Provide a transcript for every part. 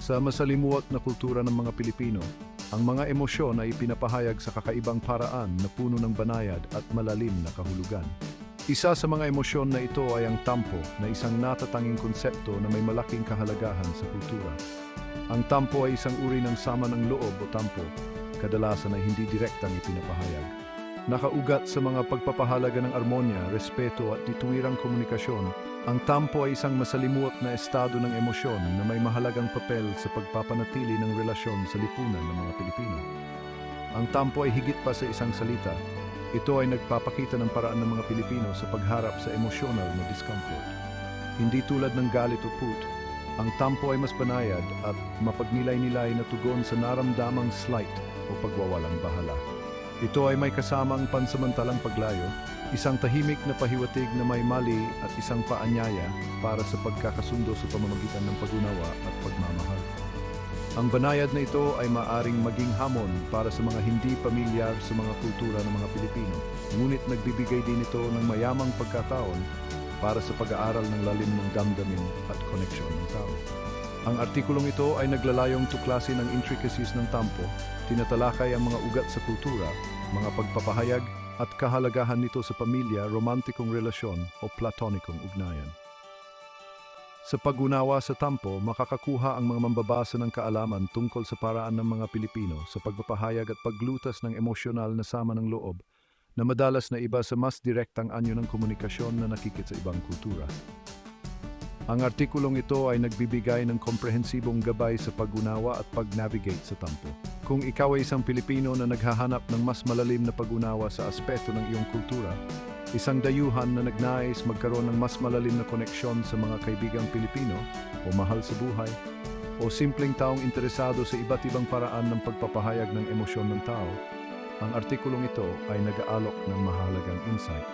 Sa masalimuot na kultura ng mga Pilipino, ang mga emosyon ay ipinapahayag sa kakaibang paraan na puno ng banayad at malalim na kahulugan. Isa sa mga emosyon na ito ay ang tampo, na isang natatanging konsepto na may malaking kahalagahan sa kultura. Ang tampo ay isang uri ng sama ng loob o tampo, kadalasan ay hindi direktang ipinapahayag. Nakaugat sa mga pagpapahalaga ng armonya, respeto at dituwirang komunikasyon, ang tampo ay isang masalimuot na estado ng emosyon na may mahalagang papel sa pagpapanatili ng relasyon sa lipunan ng mga Pilipino. Ang tampo ay higit pa sa isang salita. Ito ay nagpapakita ng paraan ng mga Pilipino sa pagharap sa emosyonal na discomfort. Hindi tulad ng galit o put, ang tampo ay mas banayad at mapagnilay-nilay na tugon sa naramdamang slight o pagwawalang bahala. Ito ay may kasamang pansamantalang paglayo, isang tahimik na pahiwatig na may mali at isang paanyaya para sa pagkakasundo sa pamamagitan ng pag-unawa at pagmamahal. Ang banayad na ito ay maaring maging hamon para sa mga hindi pamilyar sa mga kultura ng mga Pilipino, ngunit nagbibigay din ito ng mayamang pagkataon para sa pag-aaral ng lalim ng damdamin at koneksyon ng tao. Ang artikulong ito ay naglalayong tuklasin ang intricacies ng tampo, tinatalakay ang mga ugat sa kultura, mga pagpapahayag at kahalagahan nito sa pamilya, romantikong relasyon o platonikong ugnayan. Sa pag-unawa sa tampo, makakakuha ang mga mambabasa ng kaalaman tungkol sa paraan ng mga Pilipino sa pagpapahayag at paglutas ng emosyonal na sama ng loob na madalas na iba sa mas direktang anyo ng komunikasyon na nakikita sa ibang kultura. Ang artikulong ito ay nagbibigay ng komprehensibong gabay sa pag-unawa at pag-navigate sa tampo. Kung ikaw ay isang Pilipino na naghahanap ng mas malalim na pag-unawa sa aspeto ng iyong kultura, isang dayuhan na nagnais magkaroon ng mas malalim na koneksyon sa mga kaibigang Pilipino o mahal sa buhay, o simpleng taong interesado sa iba't ibang paraan ng pagpapahayag ng emosyon ng tao, ang artikulong ito ay nag-aalok ng mahalagang insight.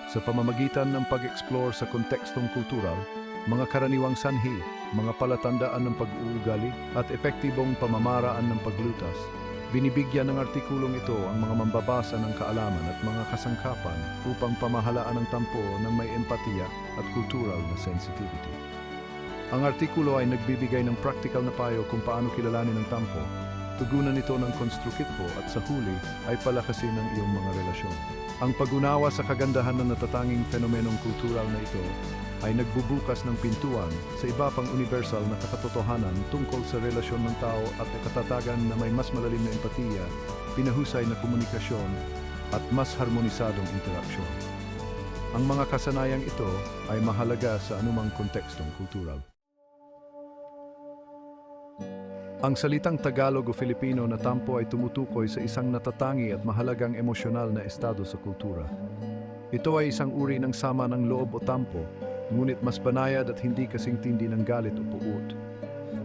Sa pamamagitan ng pag-explore sa kontekstong kultural, mga karaniwang sanhi, mga palatandaan ng pag-uugali at epektibong pamamaraan ng paglutas, binibigyan ng artikulong ito ang mga mambabasa ng kaalaman at mga kasangkapan upang pamahalaan ang tampo ng may empatiya at cultural na sensitivity. Ang artikulo ay nagbibigay ng practical na payo kung paano kilalanin ang tampo, tugunan ito ng konstruktibo at sa huli ay palakasin ang iyong mga relasyon. Ang pag-unawa sa kagandahan ng natatanging fenomenong kultural na ito ay nagbubukas ng pintuan sa iba pang universal na katotohanan tungkol sa relasyon ng tao at katatagan na may mas malalim na empatiya, pinahusay na komunikasyon at mas harmonisadong interaksyon. Ang mga kasanayang ito ay mahalaga sa anumang kontekstong kultural. Ang salitang Tagalog o Filipino na tampo ay tumutukoy sa isang natatangi at mahalagang emosyonal na estado sa kultura. Ito ay isang uri ng sama ng loob o tampo, ngunit mas banayad at hindi kasing tindi ng galit o puot.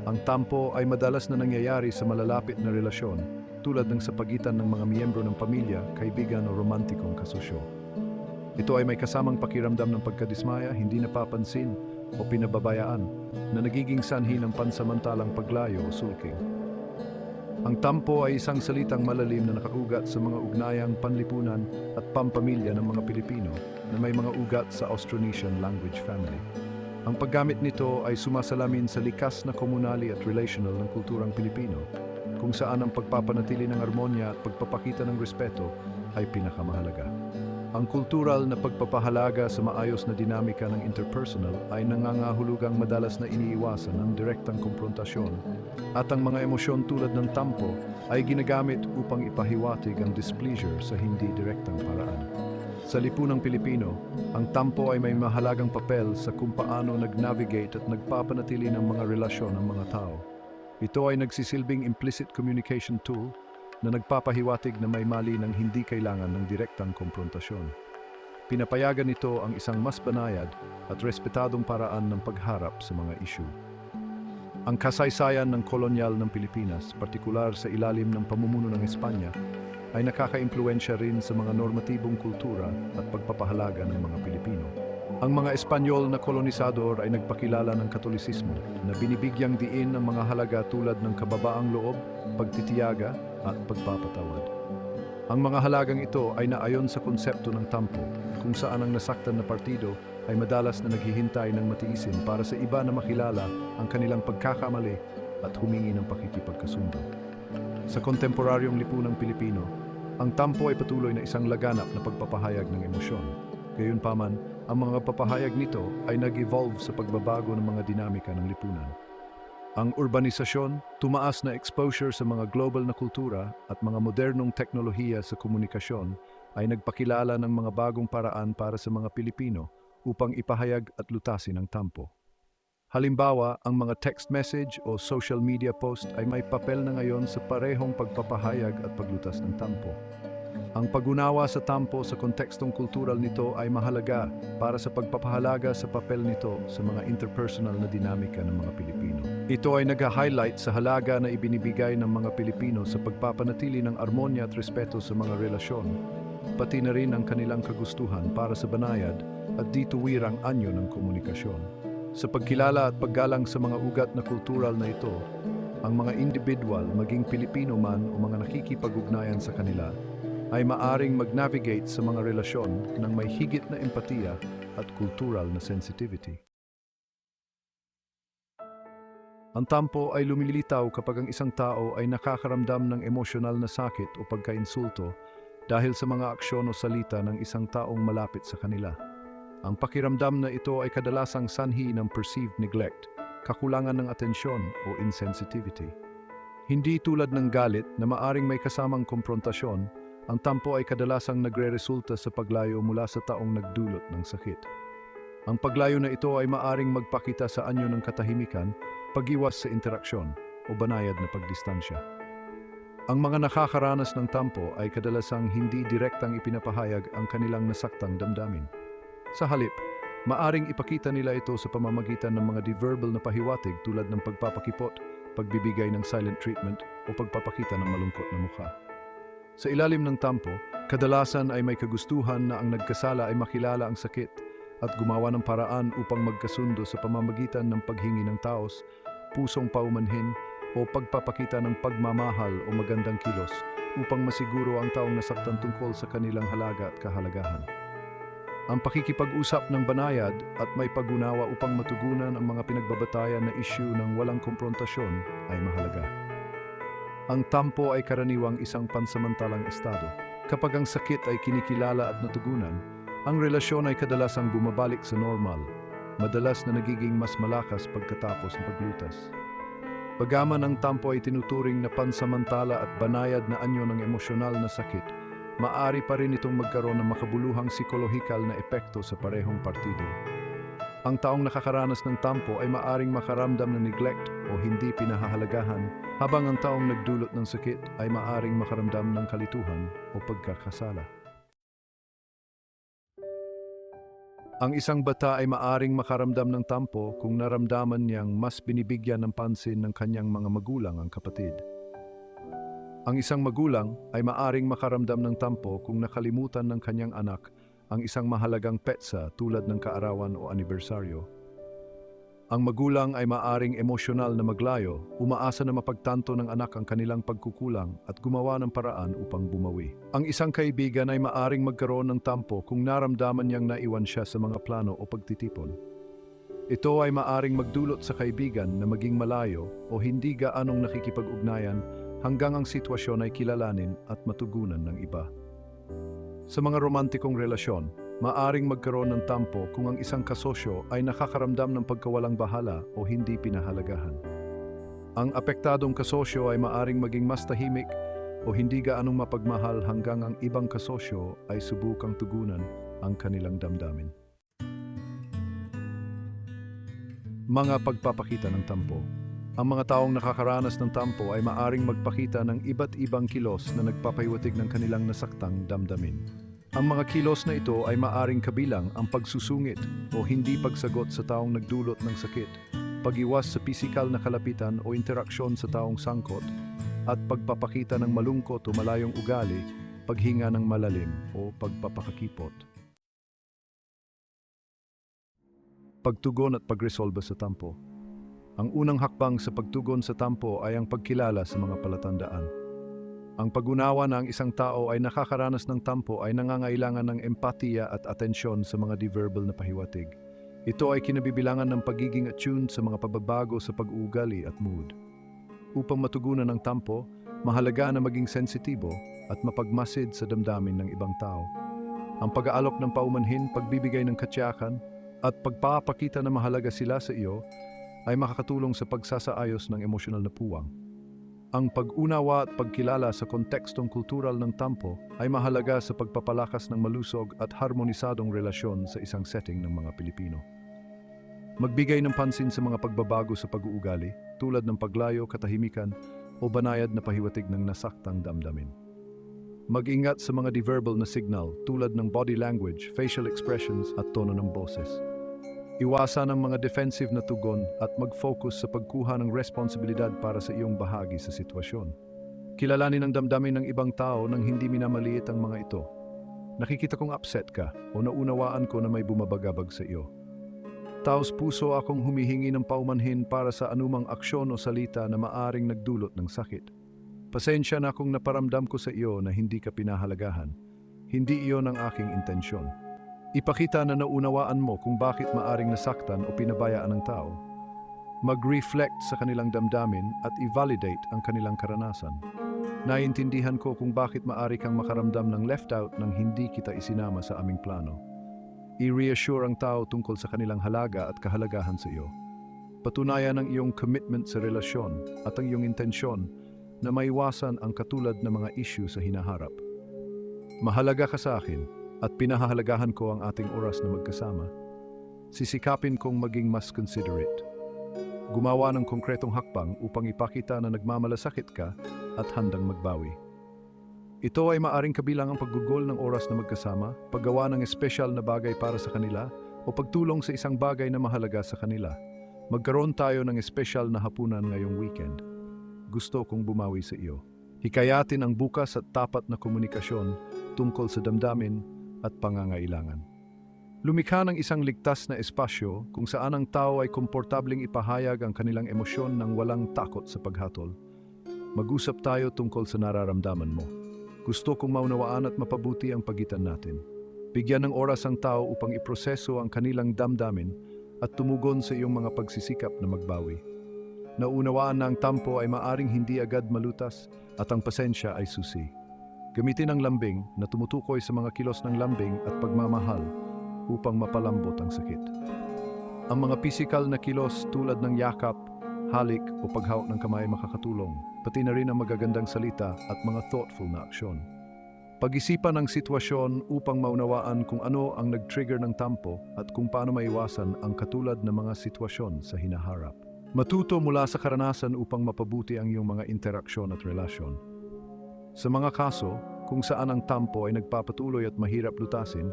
Ang tampo ay madalas na nangyayari sa malalapit na relasyon, tulad ng sa pagitan ng mga miyembro ng pamilya, kaibigan o romantikong kasosyo. Ito ay may kasamang pakiramdam ng pagkadismaya, hindi napapansin o pinababayaan, na nagiging sanhi ng pansamantalang paglayo o sulking. Ang tampo ay isang salitang malalim na nakaugat sa mga ugnayang panlipunan at pampamilya ng mga Pilipino na may mga ugat sa Austronesian language family. Ang paggamit nito ay sumasalamin sa likas na komunali at relational ng kulturang Pilipino, kung saan ang pagpapanatili ng armonya at pagpapakita ng respeto ay pinakamahalaga. Ang kultural na pagpapahalaga sa maayos na dinamika ng interpersonal ay nangangahulugang madalas na iniiwasan ang direktang komprontasyon, at ang mga emosyon tulad ng tampo ay ginagamit upang ipahiwatig ang displeasure sa hindi direktang paraan. Sa lipunang Pilipino, ang tampo ay may mahalagang papel sa kung paano nag-navigate at nagpapanatili ng mga relasyon ng mga tao. Ito ay nagsisilbing implicit communication tool na nagpapahiwatig na may mali ng hindi kailangan ng direktang komprontasyon. Pinapayagan nito ang isang mas banayad at respetadong paraan ng pagharap sa mga issue. Ang kasaysayan ng kolonyal ng Pilipinas, partikular sa ilalim ng pamumuno ng Espanya, ay nakaka-impluwensya rin sa mga normatibong kultura at pagpapahalaga ng mga Pilipino. Ang mga Espanyol na kolonisador ay nagpakilala ng Katolisismo na binibigyang diin ang mga halaga tulad ng kababaang loob, pagtitiyaga at pagpapatawad. Ang mga halagang ito ay naayon sa konsepto ng tampo, kung saan ang nasaktan na partido ay madalas na naghihintay ng matiisin para sa iba na makilala ang kanilang pagkakamali at humingi ng pakikipagkasundo. Sa kontemporaryong lipunang Pilipino, ang tampo ay patuloy na isang laganap na pagpapahayag ng emosyon. Gayunpaman, ang mga papahayag nito ay nag-evolve sa pagbabago ng mga dinamika ng lipunan. Ang urbanisasyon, tumaas na exposure sa mga global na kultura at mga modernong teknolohiya sa komunikasyon ay nagpakilala ng mga bagong paraan para sa mga Pilipino upang ipahayag at lutasin ang tampo. Halimbawa, ang mga text message o social media post ay may papel na ngayon sa parehong pagpapahayag at paglutas ng tampo. Ang pag-unawa sa tampo sa kontekstong kultural nito ay mahalaga para sa pagpapahalaga sa papel nito sa mga interpersonal na dinamika ng mga Pilipino. Ito ay nag-highlight sa halaga na ibinibigay ng mga Pilipino sa pagpapanatili ng armonya at respeto sa mga relasyon, pati na rin ang kanilang kagustuhan para sa banayad at dituwirang anyo ng komunikasyon. Sa pagkilala at paggalang sa mga ugat na kultural na ito, ang mga individual, maging Pilipino man o mga nakikipag-ugnayan sa kanila, ay maaring mag-navigate sa mga relasyon ng may higit na empatiya at kultural na sensitivity. Ang tampo ay lumilitaw kapag ang isang tao ay nakakaramdam ng emosyonal na sakit o pagkainsulto dahil sa mga aksyon o salita ng isang taong malapit sa kanila. Ang pakiramdam na ito ay kadalasang sanhi ng perceived neglect, kakulangan ng atensyon o insensitivity. Hindi tulad ng galit na maaring may kasamang komprontasyon, ang tampo ay kadalasang nagre-resulta sa paglayo mula sa taong nagdulot ng sakit. Ang paglayo na ito ay maaring magpakita sa anyo ng katahimikan, pag-iwas sa interaksyon o banayad na pagdistansya. Ang mga nakakaranas ng tampo ay kadalasang hindi direktang ipinapahayag ang kanilang nasaktang damdamin. Sa halip, maaring ipakita nila ito sa pamamagitan ng mga di-verbal na pahiwatig tulad ng pagpapakipot, pagbibigay ng silent treatment o pagpapakita ng malungkot na mukha. Sa ilalim ng tampo, kadalasan ay may kagustuhan na ang nagkasala ay makilala ang sakit at gumawa ng paraan upang magkasundo sa pamamagitan ng paghingi ng taos, pusong paumanhin o pagpapakita ng pagmamahal o magandang kilos upang masiguro ang taong nasaktan tungkol sa kanilang halaga at kahalagahan. Ang pakikipag-usap ng banayad at may pag-unawa upang matugunan ang mga pinagbabatayan na isyu ng walang komprontasyon ay mahalaga. Ang tampo ay karaniwang isang pansamantalang estado. Kapag ang sakit ay kinikilala at natugunan, ang relasyon ay kadalasang bumabalik sa normal, madalas na nagiging mas malakas pagkatapos ng paglutas. Bagaman ang tampo ay tinuturing na pansamantala at banayad na anyo ng emosyonal na sakit, maaari pa rin itong magkaroon ng makabuluhang psikolohikal na epekto sa parehong partido. Ang taong nakakaranas ng tampo ay maaring makaramdam ng neglect o hindi pinahahalagahan, habang ang taong nagdulot ng sakit ay maaring makaramdam ng kalituhan o pagkakasala. Ang isang bata ay maaring makaramdam ng tampo kung naramdaman niyang mas binibigyan ng pansin ng kanyang mga magulang ang kapatid. Ang isang magulang ay maaring makaramdam ng tampo kung nakalimutan ng kanyang anak ang isang mahalagang petsa tulad ng kaarawan o anibersaryo. Ang magulang ay maaring emosyonal na maglayo, umaasa na mapagtanto ng anak ang kanilang pagkukulang at gumawa ng paraan upang bumawi. Ang isang kaibigan ay maaring magkaroon ng tampo kung naramdaman niyang naiwan siya sa mga plano o pagtitipon. Ito ay maaring magdulot sa kaibigan na maging malayo o hindi gaanong nakikipag-ugnayan hanggang ang sitwasyon ay kilalanin at matugunan ng iba. Sa mga romantikong relasyon, maaring magkaroon ng tampo kung ang isang kasosyo ay nakakaramdam ng pagkawalang bahala o hindi pinahalagahan. Ang apektadong kasosyo ay maaring maging mas tahimik o hindi gaanong mapagmahal hanggang ang ibang kasosyo ay subukang tugunan ang kanilang damdamin. Mga pagpapakita ng tampo. Ang mga taong nakakaranas ng tampo ay maaring magpakita ng iba't ibang kilos na nagpapahiwatig ng kanilang nasaktang damdamin. Ang mga kilos na ito ay maaring kabilang ang pagsusungit o hindi pagsagot sa taong nagdulot ng sakit, pag-iwas sa pisikal na kalapitan o interaksyon sa taong sangkot, at pagpapakita ng malungkot o malayong ugali, paghinga ng malalim o pagpapakakipot. Pagtugon at pagresolba sa tampo. Ang unang hakbang sa pagtugon sa tampo ay ang pagkilala sa mga palatandaan. Ang pag-unawa na ang isang tao ay nakakaranas ng tampo ay nangangailangan ng empatiya at atensyon sa mga di-verbal na pahiwatig. Ito ay kinabibilangan ng pagiging attuned sa mga pagbabago sa pag-uugali at mood. Upang matugunan ang tampo, mahalaga na maging sensitibo at mapagmasid sa damdamin ng ibang tao. Ang pag-aalok ng paumanhin, pagbibigay ng katyakan, at pagpapakita na mahalaga sila sa iyo ay makakatulong sa pagsasaayos ng emosyonal na puwang. Ang pag-unawa at pagkilala sa kontekstong kultural ng tampo ay mahalaga sa pagpapalakas ng malusog at harmonisadong relasyon sa isang setting ng mga Pilipino. Magbigay ng pansin sa mga pagbabago sa pag-uugali tulad ng paglayo, katahimikan o banayad na pahiwatig ng nasaktang damdamin. Mag-ingat sa mga di-verbal na signal tulad ng body language, facial expressions at tono ng boses. Iwasan ang mga defensive na tugon at mag-focus sa pagkuha ng responsibilidad para sa iyong bahagi sa sitwasyon. Kilalanin ang damdamin ng ibang tao nang hindi minamaliit ang mga ito. Nakikita kong upset ka o naunawaan ko na may bumabagabag sa iyo. Taos puso akong humihingi ng paumanhin para sa anumang aksyon o salita na maaring nagdulot ng sakit. Pasensya na kung naparamdam ko sa iyo na hindi ka pinahalagahan. Hindi iyon ang aking intensyon. Ipakita na naunawaan mo kung bakit maaring nasaktan o pinabayaan ng tao. Mag-reflect sa kanilang damdamin at i-validate ang kanilang karanasan. Naiintindihan ko kung bakit maari kang makaramdam ng left out nang hindi kita isinama sa aming plano. I-reassure ang tao tungkol sa kanilang halaga at kahalagahan sa iyo. Patunayan ang iyong commitment sa relasyon at ang iyong intensyon na maiwasan ang katulad na mga issue sa hinaharap. Mahalaga ka sa akin at pinahahalagahan ko ang ating oras na magkasama. Sisikapin kong maging mas considerate. Gumawa ng konkretong hakbang upang ipakita na nagmamalasakit ka at handang magbawi. Ito ay maaring kabilang ang paggugol ng oras na magkasama, paggawa ng espesyal na bagay para sa kanila, o pagtulong sa isang bagay na mahalaga sa kanila. Magkaroon tayo ng espesyal na hapunan ngayong weekend. Gusto kong bumawi sa iyo. Hikayatin ang bukas at tapat na komunikasyon tungkol sa damdamin at pangangailangan. Lumikha ng isang ligtas na espasyo kung saan ang tao ay komportabling ipahayag ang kanilang emosyon nang walang takot sa paghatol. Mag-usap tayo tungkol sa nararamdaman mo. Gusto kong maunawaan at mapabuti ang pagitan natin. Bigyan ng oras ang tao upang iproseso ang kanilang damdamin at tumugon sa iyong mga pagsisikap na magbawi. Naunawaan na ang tampo ay maaring hindi agad malutas at ang pasensya ay susi. Gamitin ang lambing na tumutukoy sa mga kilos ng lambing at pagmamahal upang mapalambot ang sakit. Ang mga pisikal na kilos tulad ng yakap, halik o paghawak ng kamay makakatulong, pati na rin ang magagandang salita at mga thoughtful na aksyon. Pag-isipan ang sitwasyon upang maunawaan kung ano ang nag-trigger ng tampo at kung paano maiwasan ang katulad ng mga sitwasyon sa hinaharap. Matuto mula sa karanasan upang mapabuti ang iyong mga interaksyon at relasyon. Sa mga kaso, kung saan ang tampo ay nagpapatuloy at mahirap lutasin,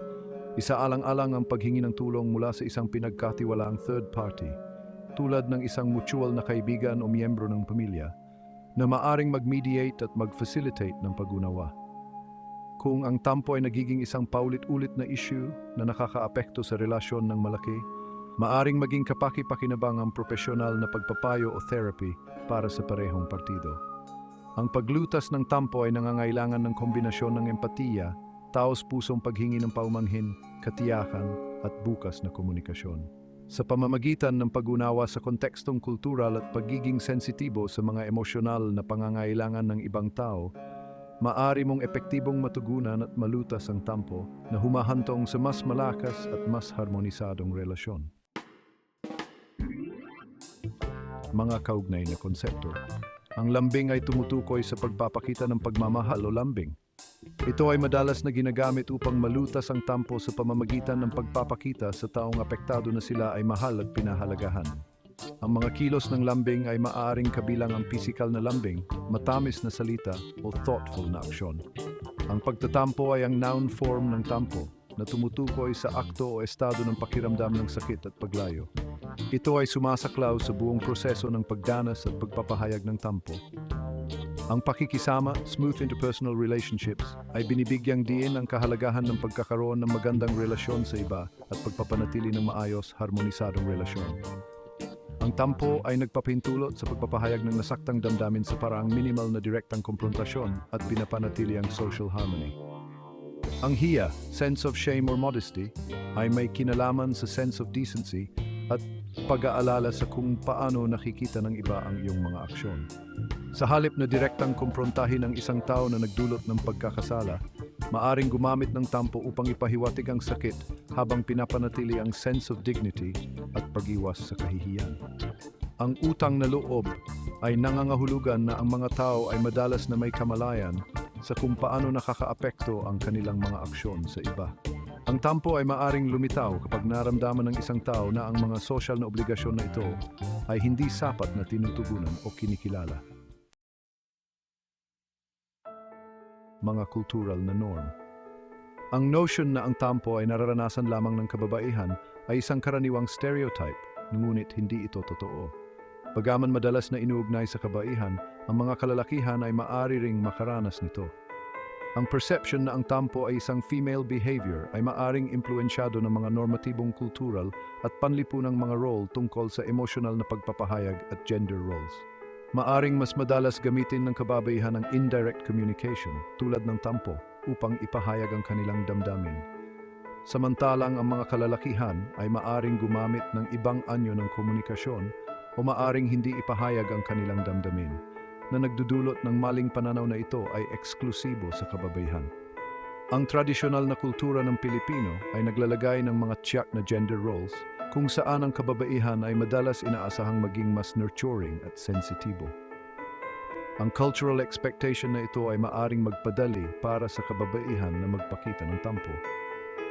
isaalang-alang ang paghingi ng tulong mula sa isang pinagkatiwalaang third party, tulad ng isang mutual na kaibigan o miyembro ng pamilya, na maaring mag-mediate at mag-facilitate ng pag-unawa. Kung ang tampo ay nagiging isang paulit-ulit na issue na nakakaapekto sa relasyon ng malaki, maaring maging kapaki-pakinabang ang propesyonal na pagpapayo o therapy para sa parehong partido. Ang paglutas ng tampo ay nangangailangan ng kombinasyon ng empatiya, taos-pusong paghingi ng paumanhin, katiyakan at bukas na komunikasyon. Sa pamamagitan ng pag-unawa sa kontekstong kultural at pagiging sensitibo sa mga emosyonal na pangangailangan ng ibang tao, maaari mong epektibong matugunan at malutas ang tampo na humahantong sa mas malakas at mas harmonisadong relasyon. Mga kaugnay na konsepto. Ang lambing ay tumutukoy sa pagpapakita ng pagmamahal o lambing. Ito ay madalas na ginagamit upang malutas ang tampo sa pamamagitan ng pagpapakita sa taong apektado na sila ay mahal at pinahalagahan. Ang mga kilos ng lambing ay maaaring kabilang ang pisikal na lambing, matamis na salita o thoughtful na aksyon. Ang pagtatampo ay ang noun form ng tampo na tumutukoy sa akto o estado ng pakiramdam ng sakit at paglayo. Ito ay sumasaklaw sa buong proseso ng pagdanas at pagpapahayag ng tampo. Ang pakikisama, smooth interpersonal relationships, ay binibigyang diin ang kahalagahan ng pagkakaroon ng magandang relasyon sa iba at pagpapanatili ng maayos, harmonisadong relasyon. Ang tampo ay nagpapahintulot sa pagpapahayag ng nasaktang damdamin sa paraang minimal na direktang komprontasyon at pinapanatili ang social harmony. Ang hiya, sense of shame or modesty, ay may kinalaman sa sense of decency at pag-aalala sa kung paano nakikita ng iba ang iyong mga aksyon. Sa halip na direktang kumprontahin ang isang tao na nagdulot ng pagkakasala, maaring gumamit ng tampo upang ipahiwatig ang sakit habang pinapanatili ang sense of dignity at pag-iwas sa kahihiyan. Ang utang na loob ay nangangahulugan na ang mga tao ay madalas na may kamalayan sa kung paano nakakaapekto ang kanilang mga aksyon sa iba. Ang tampo ay maaring lumitaw kapag naramdaman ng isang tao na ang mga social na obligasyon na ito ay hindi sapat na tinutugunan o kinikilala. Mga cultural na norm. Ang notion na ang tampo ay nararanasan lamang ng kababaihan ay isang karaniwang stereotype, ngunit hindi ito totoo. Bagaman madalas na inuugnay sa kabaihan, ang mga kalalakihan ay maaari ring makaranas nito. Ang perception na ang tampo ay isang female behavior ay maaring impluensyado ng mga normatibong kultural at panlipunang mga role tungkol sa emosyonal na pagpapahayag at gender roles. Maaring mas madalas gamitin ng kababaihan ang indirect communication tulad ng tampo upang ipahayag ang kanilang damdamin. Samantalang ang mga kalalakihan ay maaring gumamit ng ibang anyo ng komunikasyon o maaring hindi ipahayag ang kanilang damdamin, na nagdudulot ng maling pananaw na ito ay eksklusibo sa kababaihan. Ang tradisyonal na kultura ng Pilipino ay naglalagay ng mga tiyak na gender roles kung saan ang kababaihan ay madalas inaasahang maging mas nurturing at sensitibo. Ang cultural expectation na ito ay maaring magpadali para sa kababaihan na magpakita ng tampo.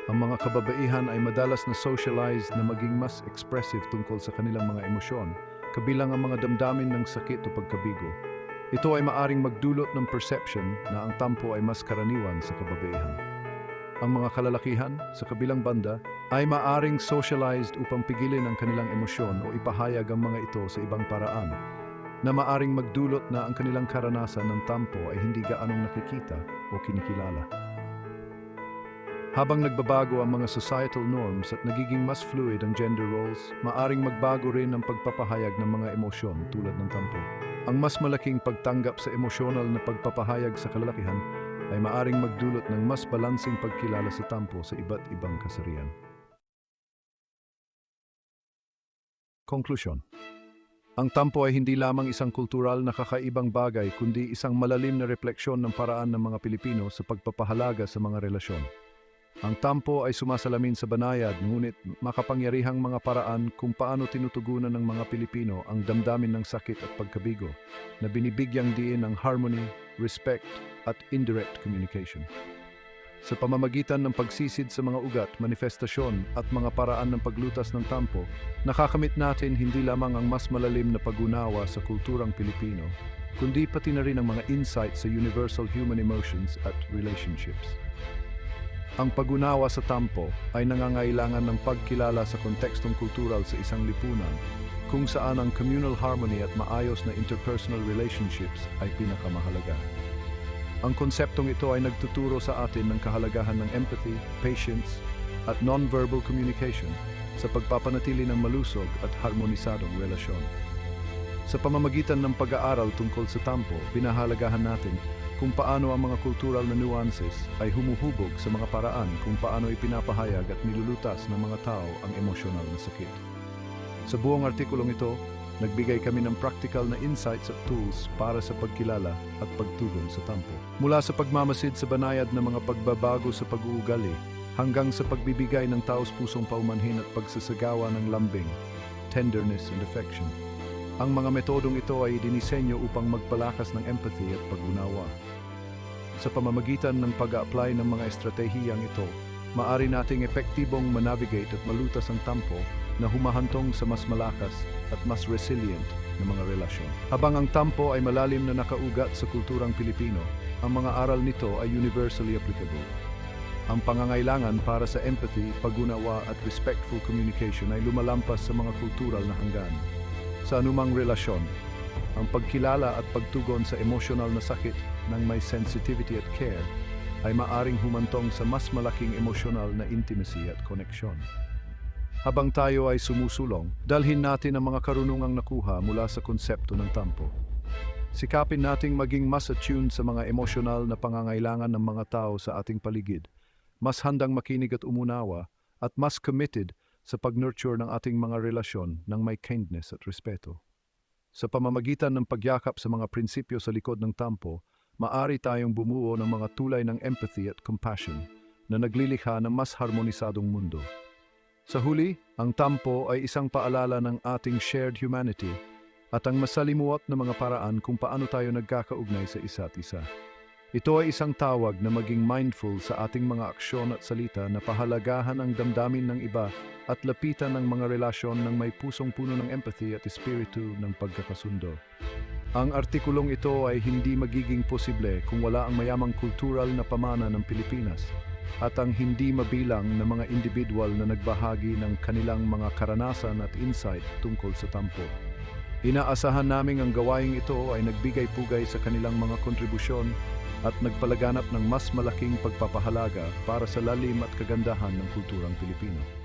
Ang mga kababaihan ay madalas na socialized na maging mas expressive tungkol sa kanilang mga emosyon, kabilang ang mga damdamin ng sakit o pagkabigo. Ito ay maaring magdulot ng perception na ang tampo ay mas karaniwan sa kababaihan. Ang mga kalalakihan, sa kabilang banda, ay maaring socialized upang pigilin ang kanilang emosyon o ipahayag ang mga ito sa ibang paraan, na maaring magdulot na ang kanilang karanasan ng tampo ay hindi gaanong nakikita o kinikilala. Habang nagbabago ang mga societal norms at nagiging mas fluid ang gender roles, maaring magbago rin ang pagpapahayag ng mga emosyon tulad ng tampo. Ang mas malaking pagtanggap sa emosyonal na pagpapahayag sa kalalakihan ay maaring magdulot ng mas balansing pagkilala sa tampo sa iba't ibang kasarian. Konklusyon. Ang tampo ay hindi lamang isang kultural na kakaibang bagay kundi isang malalim na refleksyon ng paraan ng mga Pilipino sa pagpapahalaga sa mga relasyon. Ang tampo ay sumasalamin sa banayad, ngunit makapangyarihang mga paraan kung paano tinutugunan ng mga Pilipino ang damdamin ng sakit at pagkabigo na binibigyang diin ng harmony, respect at indirect communication. Sa pamamagitan ng pagsisid sa mga ugat, manifestasyon at mga paraan ng paglutas ng tampo, nakakamit natin hindi lamang ang mas malalim na pag-unawa sa kulturang Pilipino, kundi pati na rin ang mga insights sa universal human emotions at relationships. Ang pag-unawa sa tampo ay nangangailangan ng pagkilala sa kontekstong kultural sa isang lipunan kung saan ang communal harmony at maayos na interpersonal relationships ay pinakamahalaga. Ang konseptong ito ay nagtuturo sa atin ng kahalagahan ng empathy, patience, at non-verbal communication sa pagpapanatili ng malusog at harmonisadong relasyon. Sa pamamagitan ng pag-aaral tungkol sa tampo, pinahalagahan natin kung paano ang mga kultural na nuances ay humuhubog sa mga paraan kung paano ipinapahayag at nilulutas ng mga tao ang emosyonal na sakit. Sa buong artikulong ito, nagbigay kami ng practical na insights at tools para sa pagkilala at pagtugon sa tampo. Mula sa pagmamasid sa banayad ng mga pagbabago sa pag-uugali hanggang sa pagbibigay ng taos-pusong paumanhin at pagsasagawa ng lambing, tenderness and affection. Ang mga metodong ito ay dinisenyo upang magpalakas ng empathy at pag-unawa. Sa pamamagitan ng pag-a-apply ng mga estratehiyang ito, maaari nating epektibong manavigate at malutas ang tampo na humahantong sa mas malakas at mas resilient na mga relasyon. Habang ang tampo ay malalim na nakaugat sa kulturang Pilipino, ang mga aral nito ay universally applicable. Ang pangangailangan para sa empathy, pag-unawa at respectful communication ay lumalampas sa mga kultural na hanggan. Sa anumang relasyon, ang pagkilala at pagtugon sa emosyonal na sakit ng may sensitivity at care ay maaring humantong sa mas malaking emosyonal na intimacy at koneksyon. Habang tayo ay sumusulong, dalhin natin ang mga karunungang nakuha mula sa konsepto ng tampo. Sikapin nating maging mas attuned sa mga emosyonal na pangangailangan ng mga tao sa ating paligid, mas handang makinig at umunawa, at mas committed sa pag-nurture ng ating mga relasyon ng may kindness at respeto. Sa pamamagitan ng pagyakap sa mga prinsipyo sa likod ng tampo, maari tayong bumuo ng mga tulay ng empathy at compassion na naglilikha ng mas harmonisadong mundo. Sa huli, ang tampo ay isang paalala ng ating shared humanity at ang masalimuot na mga paraan kung paano tayo nagkakaugnay sa isa't isa. Ito ay isang tawag na maging mindful sa ating mga aksyon at salita na pahalagahan ang damdamin ng iba at lapitan ang mga relasyon ng may pusong puno ng empathy at espiritu ng pagkakasundo. Ang artikulong ito ay hindi magiging posible kung wala ang mayamang kultural na pamana ng Pilipinas at ang hindi mabilang na mga individual na nagbahagi ng kanilang mga karanasan at insight tungkol sa tampo. Inaasahan naming ang gawaing ito ay nagbigay pugay sa kanilang mga kontribusyon at nagpalaganap ng mas malaking pagpapahalaga para sa lalim at kagandahan ng kulturang Pilipino.